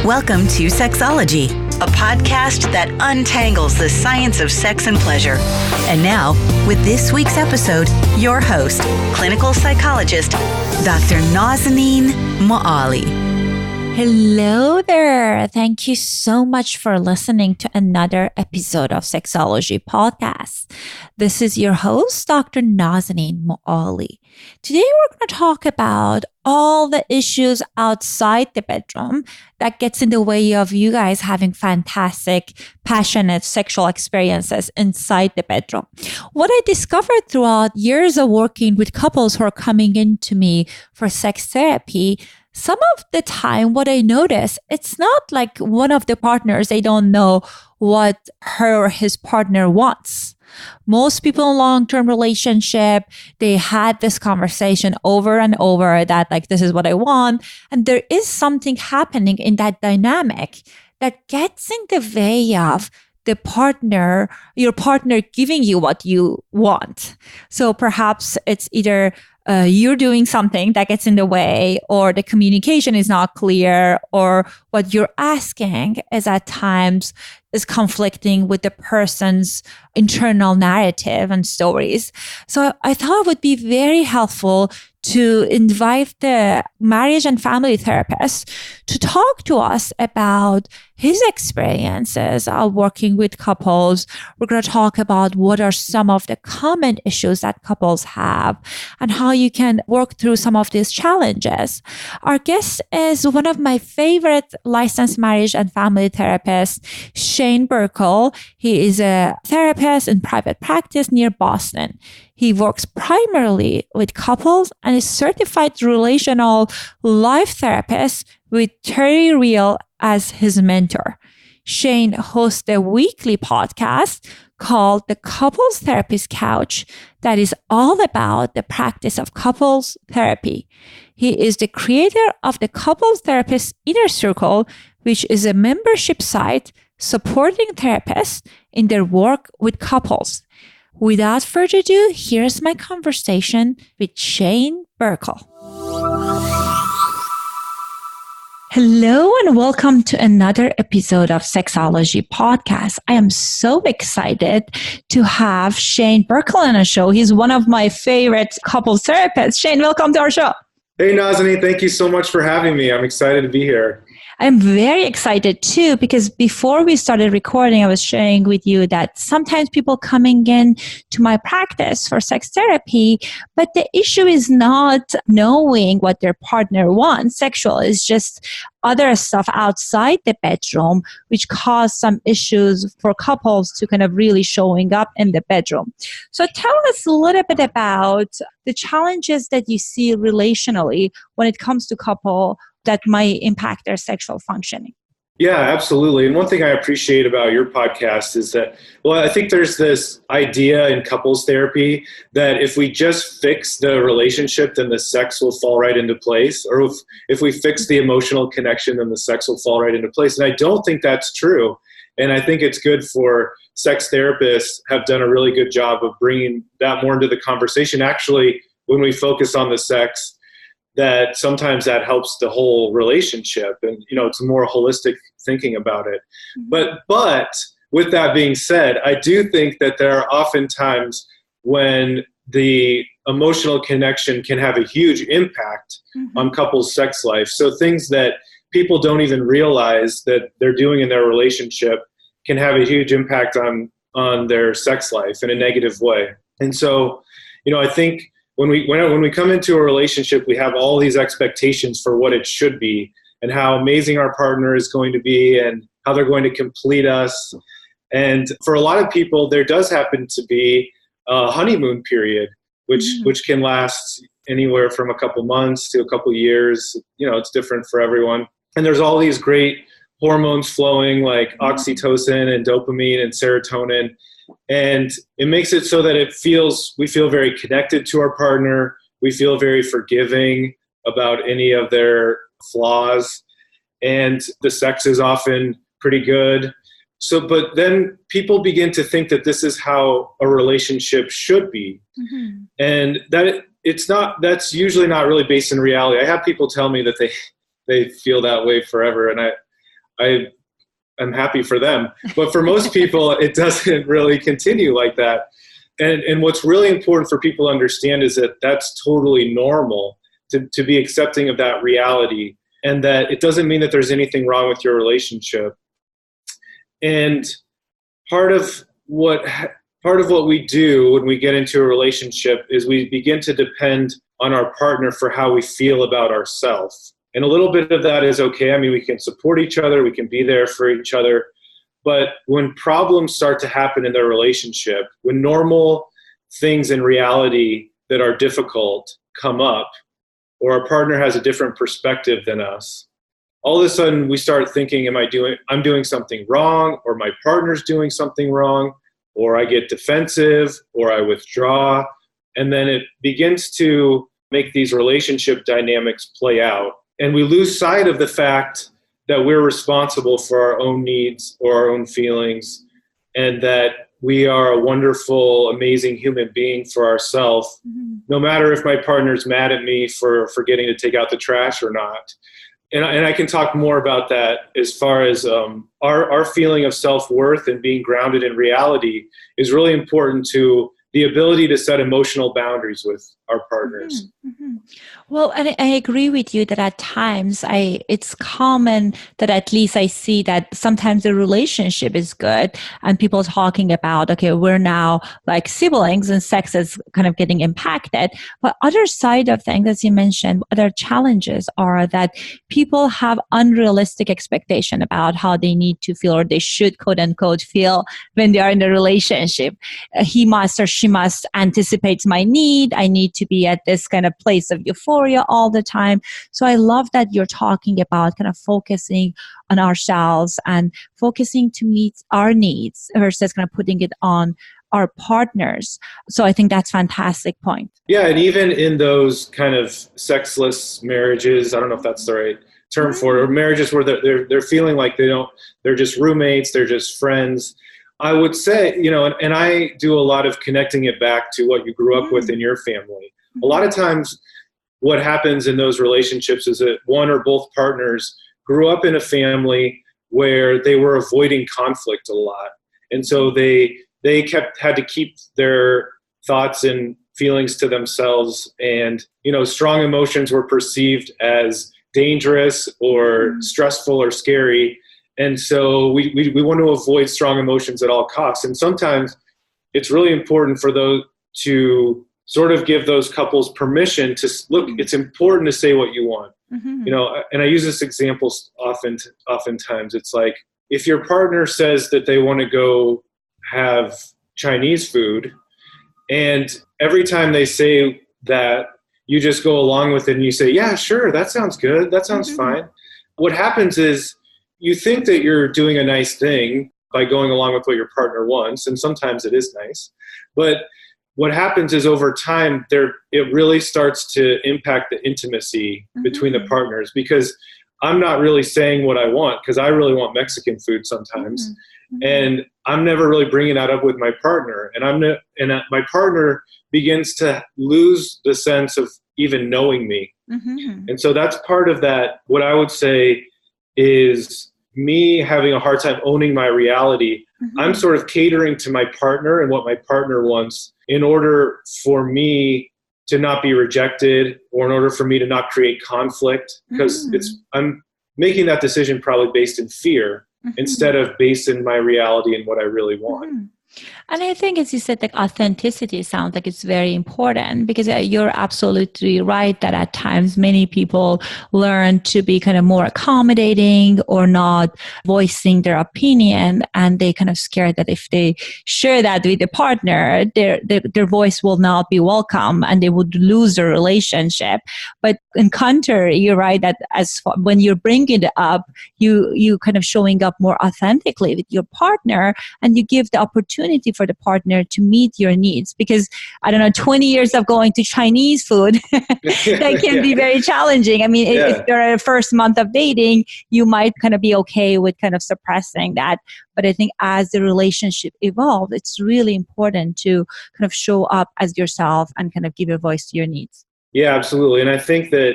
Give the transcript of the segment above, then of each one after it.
Welcome to Sexology, a podcast that untangles the science of sex and pleasure. And now, with this week's episode, your host, clinical psychologist, Dr. Nazanin Moali. Hello there. Thank you so much for listening to another episode of Sexology Podcast. This is your host, Dr. Nazanin Moali. Today, we're going to talk about all the issues outside the bedroom that gets in the way of you guys having fantastic, passionate sexual experiences inside the bedroom. What I discovered throughout years of working with couples who are coming into me for sex therapy, some of the time, what I notice, it's not like one of the partners, they don't know what her or his partner wants. Most people in long-term relationship, they had this conversation over and over that like, this is what I want. And there is something happening in that dynamic that gets in the way of your partner giving you what you want. So perhaps it's either you're doing something that gets in the way, or the communication is not clear, or what you're asking is at times is conflicting with the person's internal narrative and stories. So I thought it would be very helpful to invite the marriage and family therapist to talk to us about his experiences of working with couples. We're going to talk about what are some of the common issues that couples have and how you can work through some of these challenges. Our guest is one of my favorite licensed marriage and family therapists, Shayne Birkel. He is a therapist in private practice near Boston. He works primarily with couples and is certified relational life therapist with Terry Real as his mentor. Shayne hosts a weekly podcast called The Couples Therapist Couch that is all about the practice of couples therapy. He is the creator of the Couples Therapist Inner Circle, which is a membership site supporting therapists in their work with couples. Without further ado, here's my conversation with Shayne Buerkle. Hello and welcome to another episode of Sexology Podcast. I am so excited to have Shayne Birkel on the show. He's one of my favorite couples therapists. Shayne, welcome to our show. Hey, Nazanin, thank you so much for having me. I'm excited to be here. I'm very excited too, because before we started recording, I was sharing with you that sometimes people coming in to my practice for sex therapy, but the issue is not knowing what their partner wants. Sexual is just other stuff outside the bedroom, which cause some issues for couples to kind of really showing up in the bedroom. So tell us a little bit about the challenges that you see relationally when it comes to couple that might impact their sexual functioning. Yeah, absolutely. And one thing I appreciate about your podcast is that, I think there's this idea in couples therapy that if we just fix the relationship, then the sex will fall right into place. Or if we fix the emotional connection, then the sex will fall right into place. And I don't think that's true. And I think it's good for sex therapists have done a really good job of bringing that more into the conversation. Actually, when we focus on the sex, that sometimes that helps the whole relationship, and it's a more holistic thinking about it. But with that being said, I do think that there are often times when the emotional connection can have a huge impact on couples' sex life. So things that people don't even realize that they're doing in their relationship can have a huge impact on their sex life in a negative way. And so, I think when we come into a relationship, we have all these expectations for what it should be and how amazing our partner is going to be and how they're going to complete us. And for a lot of people, there does happen to be a honeymoon period, which can last anywhere from a couple months to a couple years. It's different for everyone. And there's all these great hormones flowing like oxytocin and dopamine and serotonin. And it makes it so that we feel very connected to our partner. We feel very forgiving about any of their flaws. And the sex is often pretty good. So, but then people begin to think that this is how a relationship should be. And that's usually not really based in reality. I have people tell me that they feel that way forever. And I'm happy for them. But for most people, it doesn't really continue like that. And what's really important for people to understand is that that's totally normal to be accepting of that reality, and that it doesn't mean that there's anything wrong with your relationship. And part of what we do when we get into a relationship is we begin to depend on our partner for how we feel about ourselves. And a little bit of that is okay. I mean, we can support each other, we can be there for each other. But when problems start to happen in their relationship, when normal things in reality that are difficult come up, or our partner has a different perspective than us, all of a sudden we start thinking, I'm doing something wrong, or my partner's doing something wrong, or I get defensive, or I withdraw. And then it begins to make these relationship dynamics play out. And we lose sight of the fact that we're responsible for our own needs or our own feelings, and that we are a wonderful, amazing human being for ourselves, no matter if my partner's mad at me for forgetting to take out the trash or not. And I can talk more about that as far as our feeling of self-worth and being grounded in reality is really important to the ability to set emotional boundaries with our partners. Mm-hmm. Well, and I agree with you that at times it's common that at least I see that sometimes the relationship is good and people talking about, okay, we're now like siblings and sex is kind of getting impacted. But other side of things, as you mentioned, other challenges are that people have unrealistic expectation about how they need to feel or they should quote unquote feel when they are in a relationship. He must or she must anticipate my need. I need to be at this kind of place of euphoria all the time. So I love that you're talking about kind of focusing on ourselves and focusing to meet our needs versus kind of putting it on our partners. So I think that's a fantastic point. Yeah, and even in those kind of sexless marriages, I don't know if that's the right term for it, or marriages where they're feeling like they're just roommates, they're just friends. I would say, and I do a lot of connecting it back to what you grew up with in your family. A lot of times what happens in those relationships is that one or both partners grew up in a family where they were avoiding conflict a lot. And so they had to keep their thoughts and feelings to themselves. And, strong emotions were perceived as dangerous or stressful or scary. And so we want to avoid strong emotions at all costs. And sometimes it's really important for those to sort of give those couples permission to look, it's important to say what you want. And I use this example oftentimes. It's like, if your partner says that they want to go have Chinese food, and every time they say that, you just go along with it and you say, yeah, sure, that sounds good. That sounds fine. What happens is you think that you're doing a nice thing by going along with what your partner wants, and sometimes it is nice. But what happens is over time, it really starts to impact the intimacy between the partners, because I'm not really saying what I want, because I really want Mexican food sometimes. And I'm never really bringing that up with my partner. And my partner begins to lose the sense of even knowing me. And so that's part of that. What I would say is me having a hard time owning my reality. I'm sort of catering to my partner and what my partner wants in order for me to not be rejected, or in order for me to not create conflict, because I'm making that decision probably based in fear instead of based in my reality and what I really want. And I think, as you said, like authenticity sounds like it's very important, because you're absolutely right that at times many people learn to be kind of more accommodating or not voicing their opinion, and they kind of scared that if they share that with a partner, their voice will not be welcome and they would lose their relationship. But in contrary, you're right that when you're bringing it up, you kind of showing up more authentically with your partner, and you give the opportunity for the partner to meet your needs. Because 20 years of going to Chinese food, that can be very challenging. I mean, if you're at a first month of dating, you might kind of be okay with kind of suppressing that. But I think as the relationship evolves, it's really important to kind of show up as yourself and kind of give a voice to your needs. Yeah, absolutely. And I think that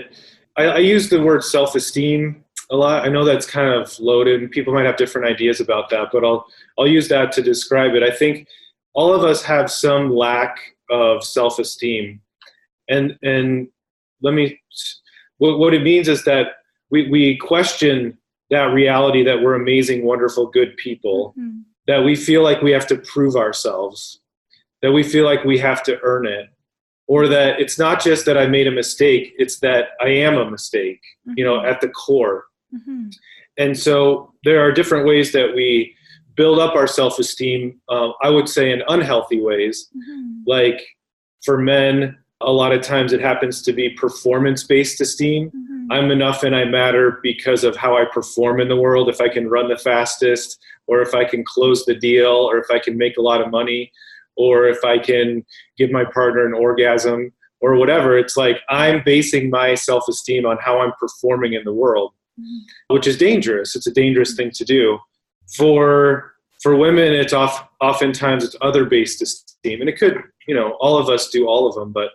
I use the word self-esteem I know that's kind of loaded and people might have different ideas about that, but I'll use that to describe it. I think all of us have some lack of self-esteem. And what it means is that we question that reality that we're amazing, wonderful, good people, that we feel like we have to prove ourselves, that we feel like we have to earn it, or that it's not just that I made a mistake, it's that I am a mistake, at the core. And so there are different ways that we build up our self-esteem, I would say in unhealthy ways. Like for men, a lot of times it happens to be performance-based esteem. I'm enough and I matter because of how I perform in the world. If I can run the fastest, or if I can close the deal, or if I can make a lot of money, or if I can give my partner an orgasm, or whatever. It's like I'm basing my self-esteem on how I'm performing in the world, which is dangerous. It's a dangerous thing to do. For women, it's oftentimes it's other-based esteem. And it could, all of us do all of them, but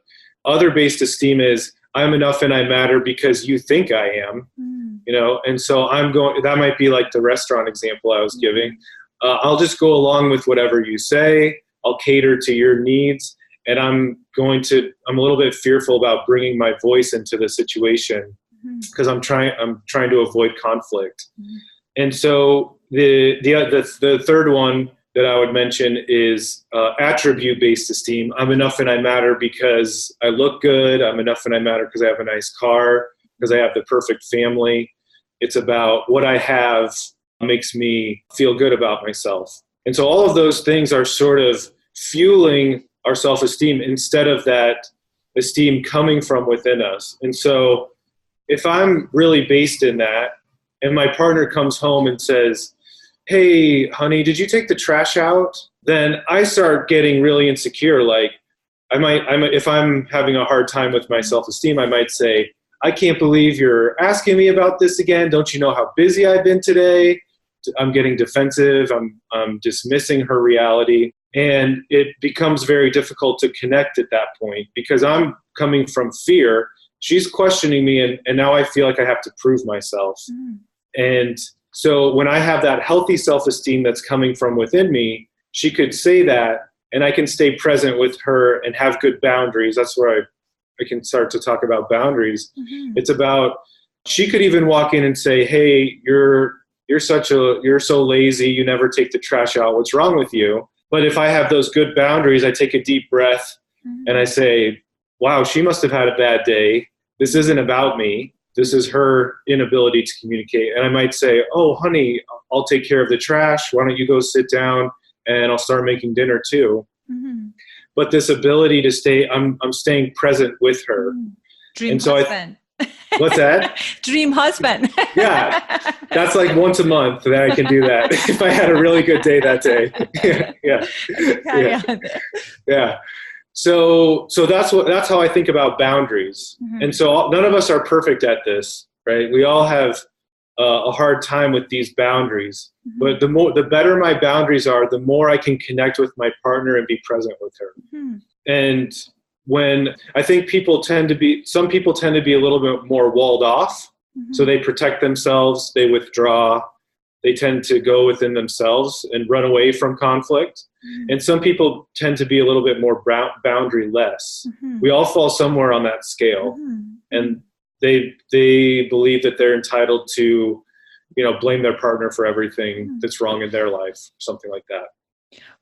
other-based esteem is I'm enough and I matter because you think I am, and so that might be like the restaurant example I was giving. I'll just go along with whatever you say. I'll cater to your needs. And I'm a little bit fearful about bringing my voice into the situation because I'm trying to avoid conflict. And so the third one that I would mention is attribute-based esteem. I'm enough and I matter because I look good. I'm enough and I matter because I have a nice car, because I have the perfect family. It's about what I have makes me feel good about myself. And so all of those things are sort of fueling our self-esteem instead of that esteem coming from within us. And so if I'm really based in that and my partner comes home and says, hey, honey, did you take the trash out? Then I start getting really insecure. Like if I'm having a hard time with my self-esteem, I might say, I can't believe you're asking me about this again. Don't you know how busy I've been today? I'm getting defensive. I'm dismissing her reality. And it becomes very difficult to connect at that point because I'm coming from fear. She's questioning me, and now I feel like I have to prove myself. And so when I have that healthy self-esteem that's coming from within me, she could say that, and I can stay present with her and have good boundaries. That's where I can start to talk about boundaries. It's about, she could even walk in and say, hey, you're so lazy. You never take the trash out. What's wrong with you? But if I have those good boundaries, I take a deep breath and I say, wow, she must have had a bad day. This isn't about me. This is her inability to communicate. And I might say, oh, honey, I'll take care of the trash. Why don't you go sit down and I'll start making dinner too. But this ability to I'm staying present with her. Dream husband. What's that? Dream husband. Yeah. That's like once a month that I can do that. If I had a really good day that day. Yeah. So that's how I think about boundaries. And so none of us are perfect at this, right? We all have a hard time with these boundaries. But the better my boundaries are, the more I can connect with my partner and be present with her. And when I think some people tend to be a little bit more walled off. So they protect themselves, they withdraw, they tend to go within themselves and run away from conflict. And some people tend to be a little bit more boundary-less. We all fall somewhere on that scale. And they believe that they're entitled to, blame their partner for everything that's wrong in their life, something like that.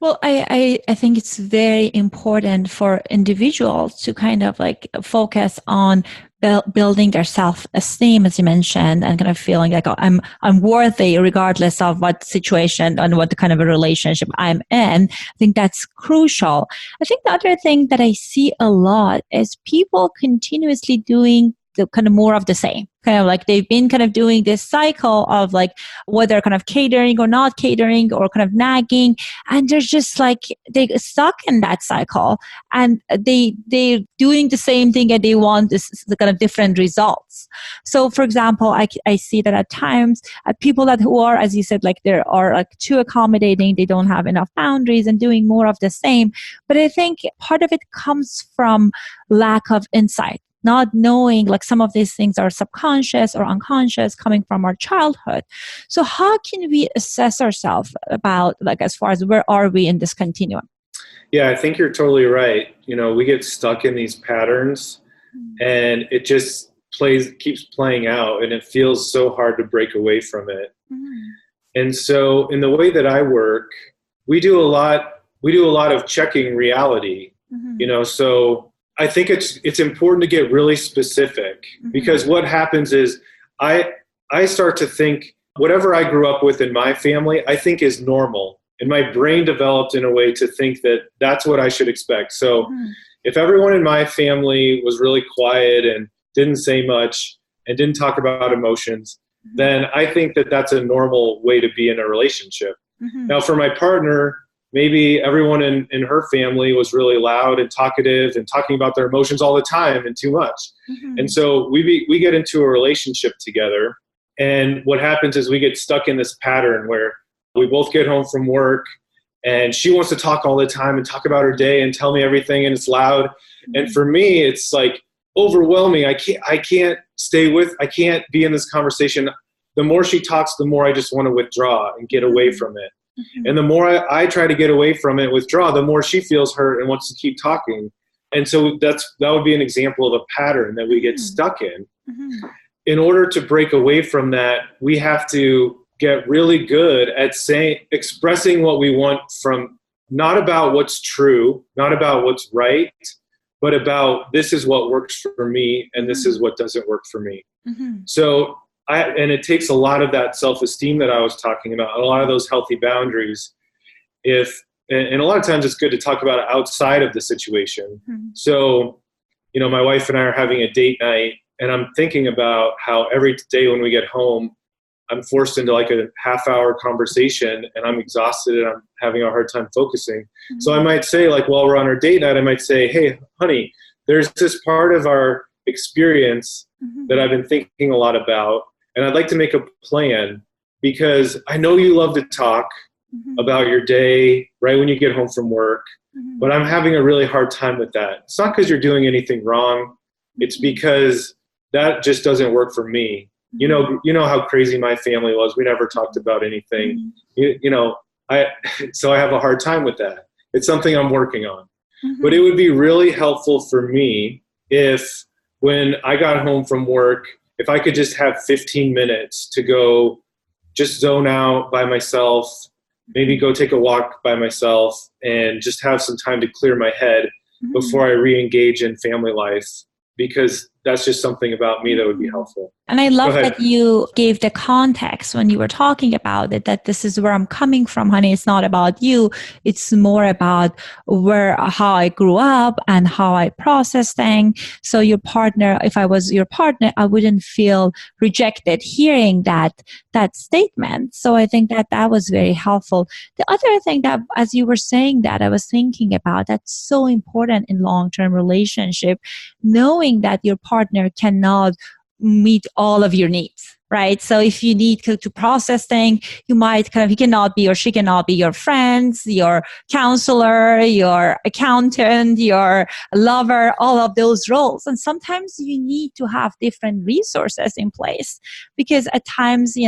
Well, I think it's very important for individuals to kind of like focus on building their self-esteem, as you mentioned, and kind of feeling like, oh, I'm worthy regardless of what situation and what kind of a relationship I'm in. I think that's crucial. I think the other thing that I see a lot is people continuously doing the kind of more of the same. Kind of like they've been kind of doing this cycle of like whether kind of catering or not catering or kind of nagging, and they're just like they stuck in that cycle, and they're doing the same thing and they want the kind of different results. So, for example, I see that at times people who are, as you said, like they are like too accommodating, they don't have enough boundaries and doing more of the same. But I think part of it comes from lack of insight. not knowing like some of these things are subconscious or unconscious coming from our childhood. So how can we assess ourselves about like as far as where are we in this continuum? Yeah, I think you're totally right. We get stuck in these patterns and it just keeps playing out, and it feels so hard to break away from it. And so in the way that I work, we do a lot of checking reality, so I think it's important to get really specific, because what happens is I start to think whatever I grew up with in my family, I think is normal. And my brain developed in a way to think that that's what I should expect. So if everyone in my family was really quiet and didn't say much and didn't talk about emotions, then I think that that's a normal way to be in a relationship. Now for my partner, maybe everyone in her family was really loud and talkative and talking about their emotions all the time and too much. And so we get into a relationship together, and what happens is we get stuck in this pattern where we both get home from work and she wants to talk all the time and talk about her day and tell me everything, and it's loud. And for me, it's like overwhelming. I can't be in this conversation. The more she talks, the more I just want to withdraw and get away from it. And the more I try to get away from it, withdraw, the more she feels hurt and wants to keep talking. And so that would be an example of a pattern that we get stuck in. In order to break away from that, we have to get really good at expressing what we want, from not about what's true, not about what's right, but about this is what works for me and this is what doesn't work for me. So and it takes a lot of that self-esteem that I was talking about, a lot of those healthy boundaries. And a lot of times it's good to talk about it outside of the situation. So, my wife and I are having a date night, and I'm thinking about how every day when we get home, I'm forced into like a half-hour conversation, and I'm exhausted and I'm having a hard time focusing. So I might say, like, while we're on our date night, I might say, hey, honey, there's this part of our experience that I've been thinking a lot about, and I'd like to make a plan, because I know you love to talk about your day right when you get home from work, but I'm having a really hard time with that. It's not because you're doing anything wrong. It's because that just doesn't work for me. You know how crazy my family was. We never talked about anything. So I have a hard time with that. It's something I'm working on. But it would be really helpful for me if, when I got home from work, if I could just have 15 minutes to go just zone out by myself, maybe go take a walk by myself, and just have some time to clear my head before I re-engage in family life, because that's just something about me that would be helpful. And I love that you gave the context when you were talking about it, that this is where I'm coming from, honey. It's not about you. It's more about how I grew up and how I process things. So your partner, if I was your partner, I wouldn't feel rejected hearing that statement. So I think that was very helpful. The other thing that, as you were saying that, I was thinking about, that's so important in long-term relationship, knowing that your partner cannot meet all of your needs, right? So if you need to process things, he cannot be or she cannot be your friends, your counselor, your accountant, your lover, all of those roles. And sometimes you need to have different resources in place, because at times,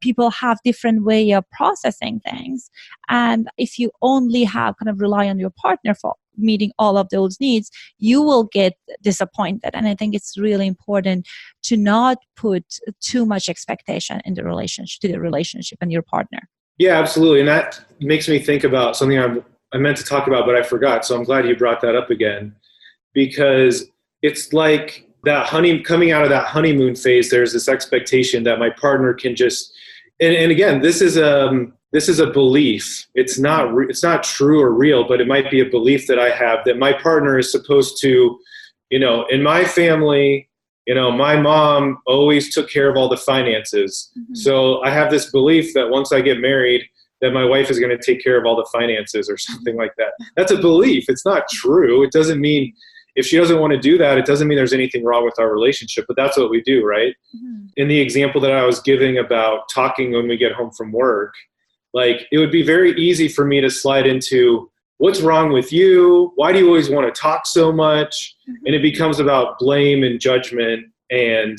people have different way of processing things. And if you only rely on your partner for meeting all of those needs, you will get disappointed. And I think it's really important to not put too much expectation in the relationship and your partner. Yeah, absolutely. And that makes me think about something I meant to talk about, but I forgot. So I'm glad you brought that up again, because it's like that coming out of that honeymoon phase, there's this expectation that my partner can just, and again, this is a belief. It's not true or real, but it might be a belief that I have, that my partner is supposed to, in my family, my mom always took care of all the finances. So I have this belief that once I get married, that my wife is going to take care of all the finances or something like that. That's a belief. It's not true. It doesn't mean, if she doesn't want to do that, it doesn't mean there's anything wrong with our relationship, but that's what we do, right? In the example that I was giving about talking when we get home from work, like, it would be very easy for me to slide into, what's wrong with you? Why do you always want to talk so much? And it becomes about blame and judgment and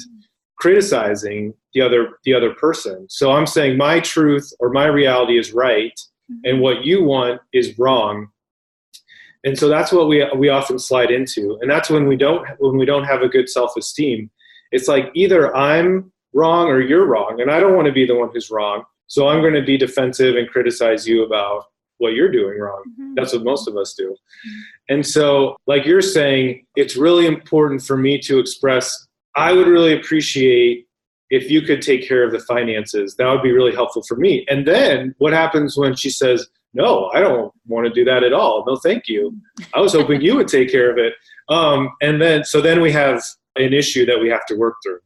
criticizing the other person. So I'm saying my truth or my reality is right, and what you want is wrong. And so that's what we often slide into. And that's when we don't have a good self-esteem. It's like either I'm wrong or you're wrong, and I don't want to be the one who's wrong. So I'm going to be defensive and criticize you about what you're doing wrong. That's what most of us do. And so, like you're saying, it's really important for me to express, I would really appreciate if you could take care of the finances. That would be really helpful for me. And then what happens when she says, no, I don't want to do that at all. No, thank you. I was hoping you would take care of it. And then we have an issue that we have to work through.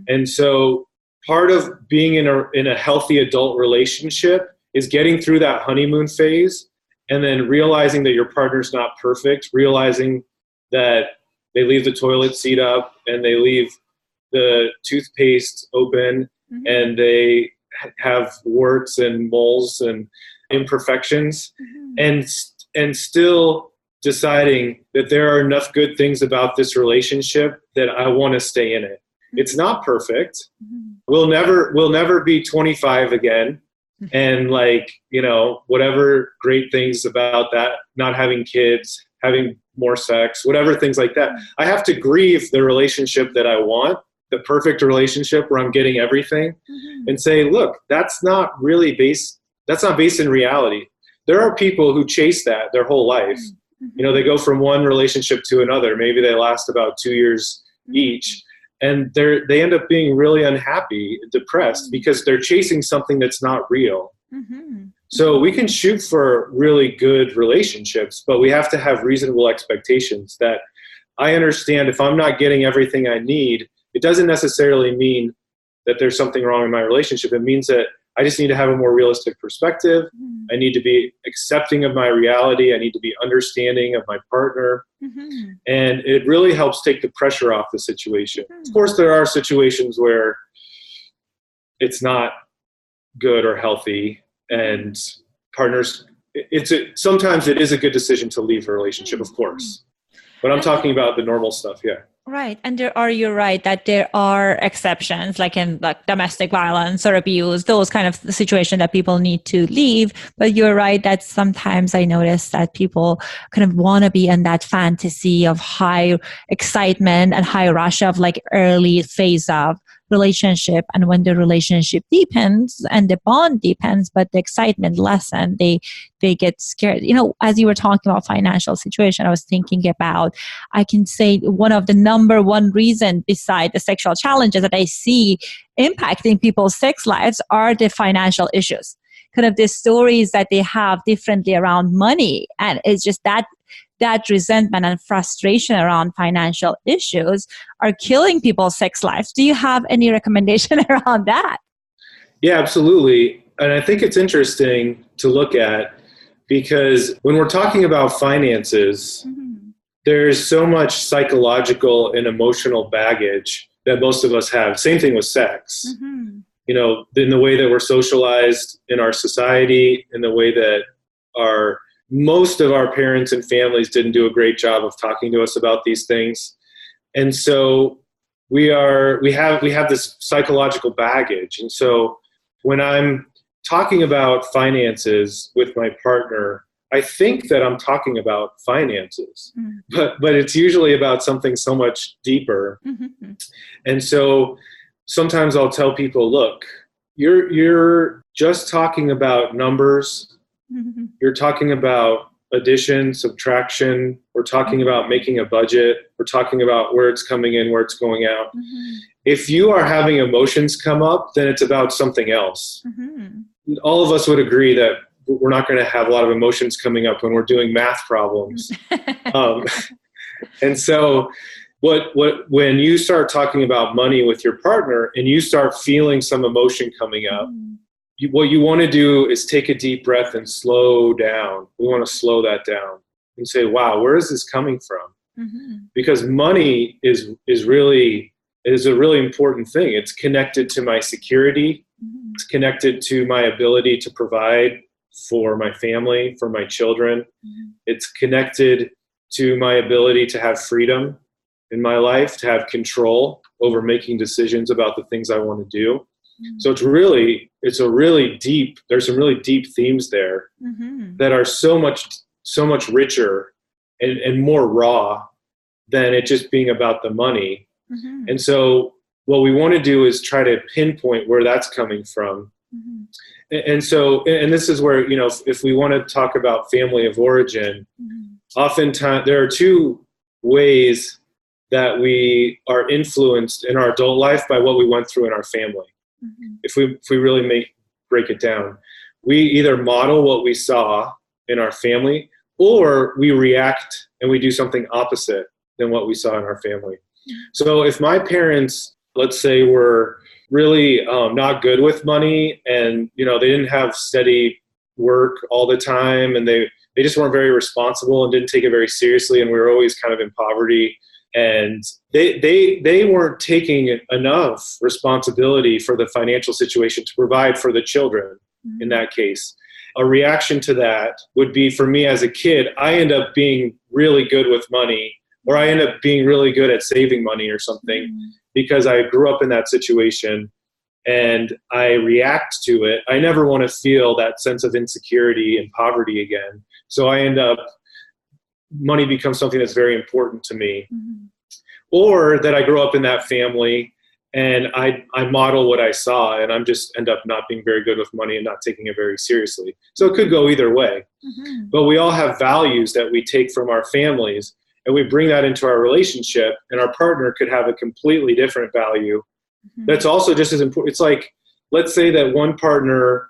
And so part of being in a healthy adult relationship is getting through that honeymoon phase, and then realizing that your partner's not perfect, realizing that they leave the toilet seat up and they leave the toothpaste open and they have warts and moles and imperfections, and still deciding that there are enough good things about this relationship that I want to stay in it. It's not perfect. We'll never be 25 again. And whatever great things about that, not having kids, having more sex, whatever things like that. I have to grieve the relationship that I want, the perfect relationship where I'm getting everything, and say, look, that's not based in reality. There are people who chase that their whole life. They go from one relationship to another. Maybe they last about 2 years each. And they end up being really unhappy, depressed, because they're chasing something that's not real. So we can shoot for really good relationships, but we have to have reasonable expectations that I understand if I'm not getting everything I need, it doesn't necessarily mean that there's something wrong in my relationship. It means that I just need to have a more realistic perspective. I need to be accepting of my reality. I need to be understanding of my partner. And it really helps take the pressure off the situation. Of course, there are situations where it's not good or healthy, and partners, sometimes it is a good decision to leave a relationship, of course. But I'm talking about the normal stuff, yeah. Right. And you're right that there are exceptions, like in domestic violence or abuse, those kind of situations that people need to leave. But you're right that sometimes I notice that people kind of want to be in that fantasy of high excitement and high rush of early phase of relationship. And when the relationship deepens and the bond deepens, but the excitement lessens, they get scared. As you were talking about financial situation, I was thinking about, I can say one of the number one reason beside the sexual challenges that I see impacting people's sex lives are the financial issues. Kind of the stories that they have differently around money. And it's just that resentment and frustration around financial issues are killing people's sex lives. Do you have any recommendation around that? Yeah, absolutely. And I think it's interesting to look at, because when we're talking about finances, there's so much psychological and emotional baggage that most of us have. Same thing with sex. In the way that we're socialized in our society, in the way that most of our parents and families didn't do a great job of talking to us about these things. And so we have this psychological baggage. And so when I'm talking about finances with my partner, I think that I'm talking about finances, but it's usually about something so much deeper. And so sometimes I'll tell people, look, you're just talking about numbers. You're talking about addition, subtraction. We're talking about making a budget. We're talking about where it's coming in, where it's going out. If you are having emotions come up, then it's about something else. All of us would agree that we're not going to have a lot of emotions coming up when we're doing math problems. And so when you start talking about money with your partner and you start feeling some emotion coming up, what you want to do is take a deep breath and slow down. We want to slow that down and say, wow, where is this coming from? Because money is a really important thing. It's connected to my security. It's connected to my ability to provide for my family, for my children. It's connected to my ability to have freedom in my life, to have control over making decisions about the things I want to do. So there's some really deep themes there that are so much richer and more raw than it just being about the money. And so what we want to do is try to pinpoint where that's coming from. And this is where, if we want to talk about family of origin, oftentimes there are two ways that we are influenced in our adult life by what we went through in our family. If we really break it down, we either model what we saw in our family, or we react and we do something opposite than what we saw in our family. So if my parents, let's say, were really not good with money, and they didn't have steady work all the time, and they just weren't very responsible and didn't take it very seriously, and we were always kind of in poverty, and they weren't taking enough responsibility for the financial situation to provide for the children. In that case, a reaction to that would be, for me as a kid, I end up being really good with money, or I end up being really good at saving money or something, because I grew up in that situation and I react to it. I never want to feel that sense of insecurity and poverty again. So I end up, money becomes something that's very important to me. Or that I grow up in that family and I model what I saw, and I'm just end up not being very good with money and not taking it very seriously. So it could go either way. But we all have values that we take from our families, and we bring that into our relationship, and our partner could have a completely different value that's also just as important. It's like, let's say that one partner,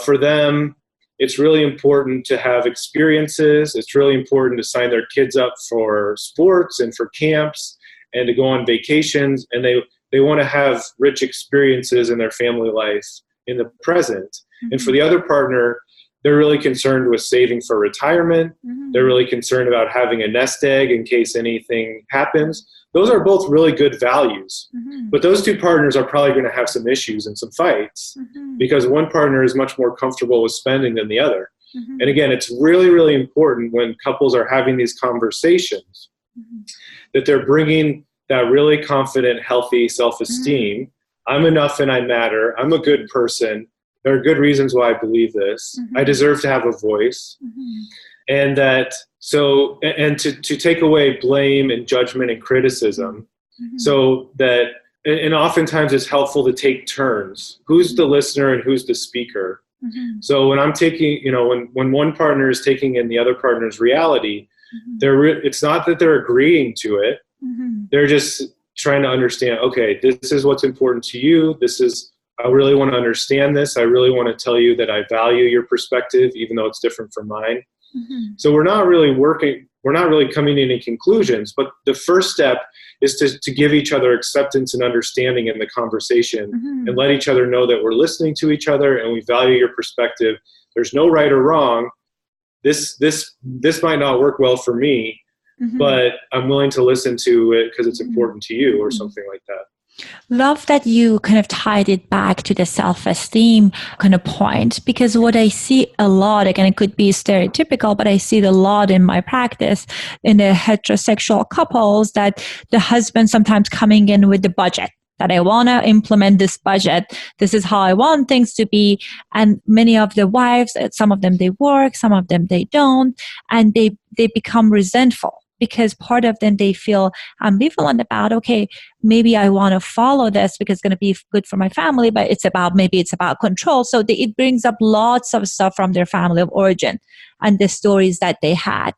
for them, it's really important to have experiences. It's really important to sign their kids up for sports and for camps and to go on vacations. And they want to have rich experiences in their family life in the present. And for the other partner, they're really concerned with saving for retirement. They're really concerned about having a nest egg in case anything happens. Those are both really good values. But those two partners are probably going to have some issues and some fights because one partner is much more comfortable with spending than the other. And again, it's really, really important when couples are having these conversations that they're bringing that really confident, healthy self-esteem. I'm enough and I matter. I'm a good person. There are good reasons why I believe this. I deserve to have a voice. And to take away blame and judgment and criticism, so that, and oftentimes it's helpful to take turns. Who's the listener and who's the speaker? So when I'm taking, when one partner is taking in the other partner's reality, it's not that they're agreeing to it. They're just trying to understand, okay, this is what's important to you. I really want to understand this. I really want to tell you that I value your perspective, even though it's different from mine. So we're not really coming to any conclusions, but the first step is to give each other acceptance and understanding in the conversation and let each other know that we're listening to each other and we value your perspective. There's no right or wrong. This might not work well for me, but I'm willing to listen to it because it's important to you, or something like that. Love that you kind of tied it back to the self-esteem kind of point, because what I see a lot, again, it could be stereotypical, but I see it a lot in my practice in the heterosexual couples, that the husband sometimes coming in with the budget, that I want to implement this budget. This is how I want things to be. And many of the wives, some of them they work, some of them they don't, and they become resentful. Because part of them, they feel ambivalent about, okay, maybe I want to follow this because it's going to be good for my family, but maybe it's about control. So it brings up lots of stuff from their family of origin and the stories that they had.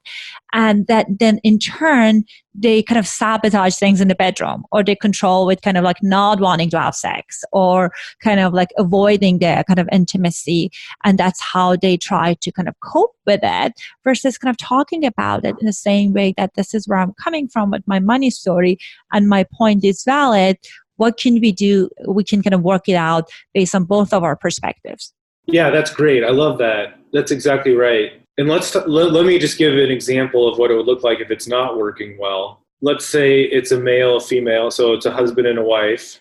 And that then in turn, they kind of sabotage things in the bedroom, or they control with kind of like not wanting to have sex, or kind of like avoiding their kind of intimacy. And that's how they try to kind of cope with it, versus kind of talking about it in the same way that this is where I'm coming from with my money story, and my point is valid. What can we do? We can kind of work it out based on both of our perspectives. Yeah, that's great. I love that. That's exactly right. And let me just give an example of what it would look like if it's not working well. Let's say it's a male, a female, so it's a husband and a wife.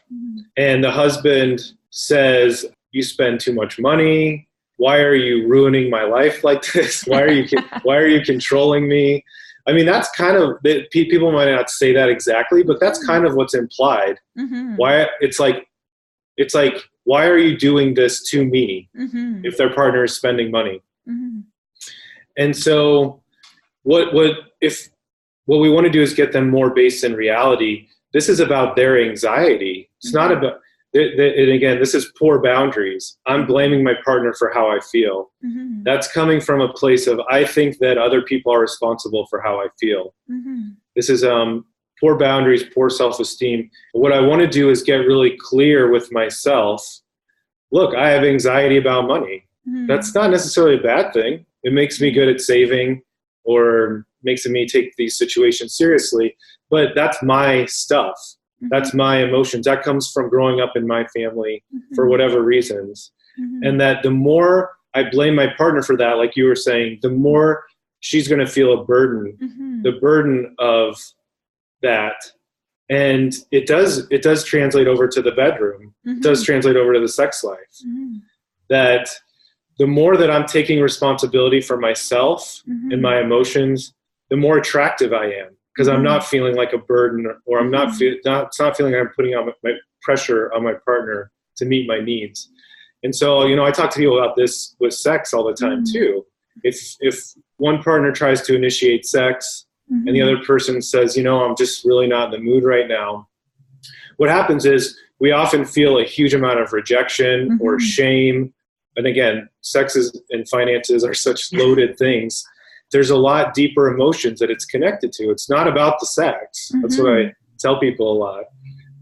And the husband says, you spend too much money, why are you ruining my life like this? Why are you controlling me? I mean, that's kind of, people might not say that exactly, but that's kind of what's implied. Why it's like, why are you doing this to me if their partner is spending money? And so what we want to do is get them more based in reality. This is about their anxiety. It's not about, and again, this is poor boundaries. I'm blaming my partner for how I feel. That's coming from a place of, I think that other people are responsible for how I feel. This is poor boundaries, poor self-esteem. What I want to do is get really clear with myself. Look, I have anxiety about money. That's not necessarily a bad thing. It makes me good at saving, or makes me take these situations seriously. But that's my stuff. That's my emotions. That comes from growing up in my family for whatever reasons. And that the more I blame my partner for that, like you were saying, the more she's going to feel a burden, the burden of that. And it does translate over to the bedroom. It does translate over to the sex life. That the more that I'm taking responsibility for myself and my emotions, the more attractive I am. Because I'm not feeling like a burden, or I'm it's not feeling like I'm putting on my pressure on my partner to meet my needs. And so, I talk to people about this with sex all the time too. If one partner tries to initiate sex and the other person says, I'm just really not in the mood right now, what happens is we often feel a huge amount of rejection or shame. And again, sex and finances are such loaded things. There's a lot deeper emotions that it's connected to. It's not about the sex. That's what I tell people a lot.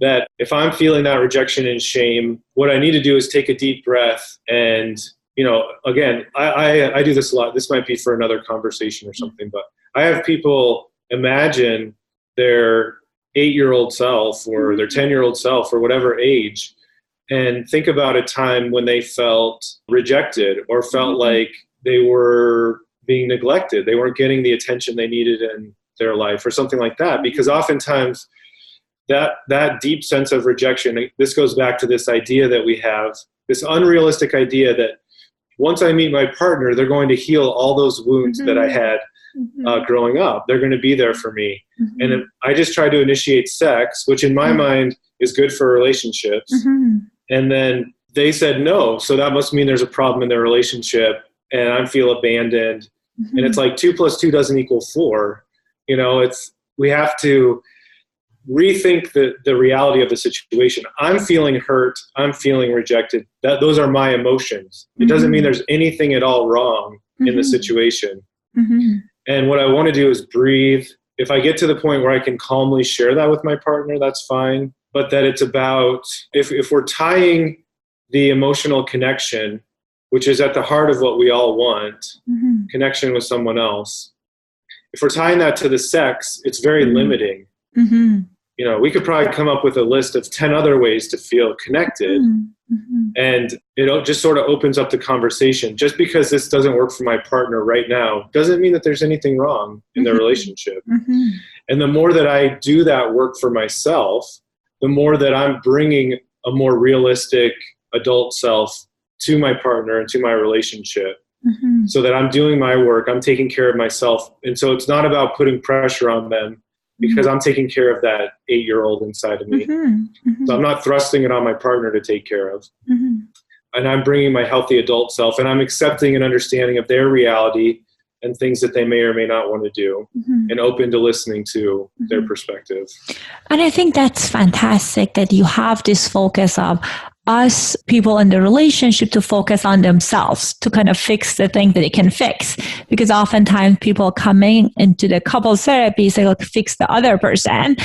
That if I'm feeling that rejection and shame, what I need to do is take a deep breath. And, again, I do this a lot. This might be for another conversation or something, but I have people imagine their 8-year-old self or their 10-year-old self or whatever age, and think about a time when they felt rejected or felt like they were being neglected. They weren't getting the attention they needed in their life or something like that. Because oftentimes that deep sense of rejection, this goes back to this idea that we have, this unrealistic idea that once I meet my partner, they're going to heal all those wounds that I had growing up. They're going to be there for me. And I just try to initiate sex, which in my mind is good for relationships. And then they said no. So that must mean there's a problem in their relationship, and I feel abandoned. And it's like 2 + 2 doesn't equal 4. We have to rethink the reality of the situation. I'm feeling hurt. I'm feeling rejected. Those are my emotions. It doesn't mean there's anything at all wrong in the situation. And what I want to do is breathe. If I get to the point where I can calmly share that with my partner, that's fine. But that it's about, if we're tying the emotional connection, which is at the heart of what we all want, connection with someone else. If we're tying that to the sex, it's very limiting. We could probably come up with a list of 10 other ways to feel connected. And it just sort of opens up the conversation. Just because this doesn't work for my partner right now doesn't mean that there's anything wrong in their relationship. And the more that I do that work for myself, the more that I'm bringing a more realistic adult self to my partner and to my relationship, so that I'm doing my work, I'm taking care of myself. And so it's not about putting pressure on them, because I'm taking care of that 8-year-old inside of me. So I'm not thrusting it on my partner to take care of. And I'm bringing my healthy adult self, and I'm accepting and understanding of their reality and things that they may or may not want to do, and open to listening to their perspective. And I think that's fantastic that you have this focus of us people in the relationship to focus on themselves, to kind of fix the thing that they can fix. Because oftentimes people coming into the couples therapy say, look, fix the other person.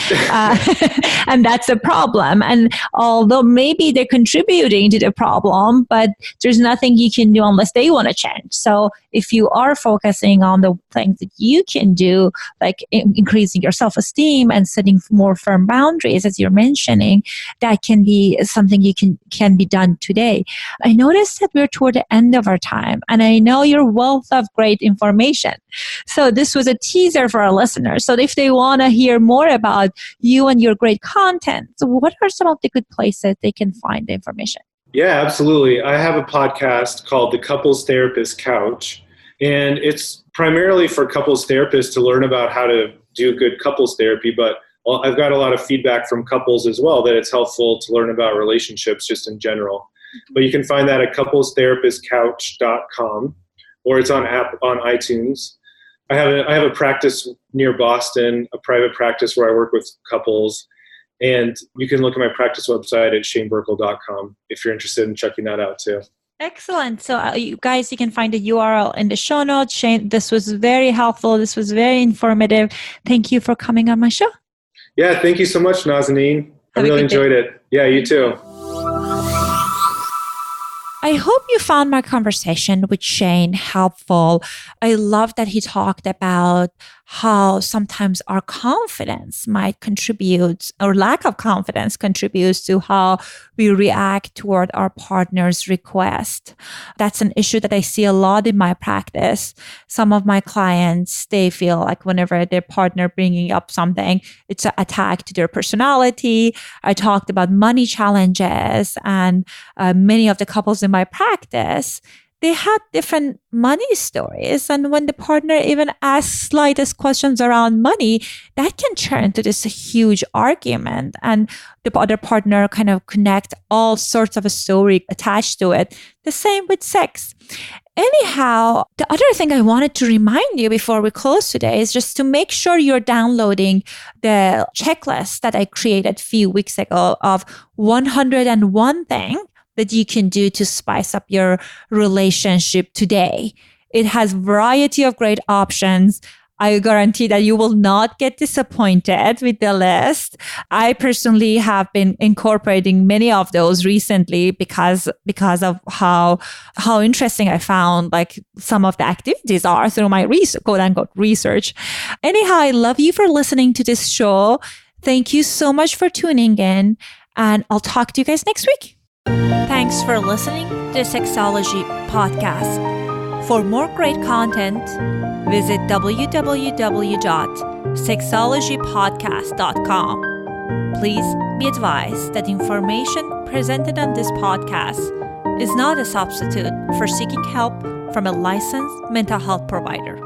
And that's the problem. And although maybe they're contributing to the problem, but there's nothing you can do unless they want to change. So if you are focusing on the things that you can do, like increasing your self-esteem and setting more firm boundaries, as you're mentioning, that can be something you can be done today. I noticed that we're toward the end of our time, and I know your wealth of great information. So this was a teaser for our listeners. So if they want to hear more about you and your great content, what are some of the good places they can find the information? Yeah, absolutely. I have a podcast called The Couples Therapist Couch, and it's primarily for couples therapists to learn about how to do good couples therapy, but I've got a lot of feedback from couples as well that it's helpful to learn about relationships just in general. But you can find that at couplestherapistcouch.com, or it's on iTunes. I have a practice near Boston, a private practice where I work with couples. And you can look at my practice website at ShaneBuerkle.com if you're interested in checking that out too. Excellent. So you guys, you can find the URL in the show notes. Shane, this was very helpful. This was very informative. Thank you for coming on my show. Yeah, thank you so much, Nazanin. I really enjoyed it. Yeah, you too. I hope you found my conversation with Shane helpful. I love that he talked about how sometimes our confidence might contribute, or lack of confidence contributes to how we react toward our partner's request. That's an issue that I see a lot in my practice. Some of my clients, they feel like whenever their partner bringing up something, it's an attack to their personality. I talked about money challenges, and many of the couples in my practice, they had different money stories. And when the partner even asks slightest questions around money, that can turn into this huge argument. And the other partner kind of connect all sorts of a story attached to it. The same with sex. Anyhow, the other thing I wanted to remind you before we close today is just to make sure you're downloading the checklist that I created a few weeks ago of 101 things that you can do to spice up your relationship today. It has a variety of great options. I guarantee that you will not get disappointed with the list. I personally have been incorporating many of those recently because of how interesting I found like some of the activities are through my quote unquote research. Anyhow, I love you for listening to this show. Thank you so much for tuning in, and I'll talk to you guys next week. Thanks for listening to the Sexology Podcast. For more great content, visit www.sexologypodcast.com. Please be advised that information presented on this podcast is not a substitute for seeking help from a licensed mental health provider.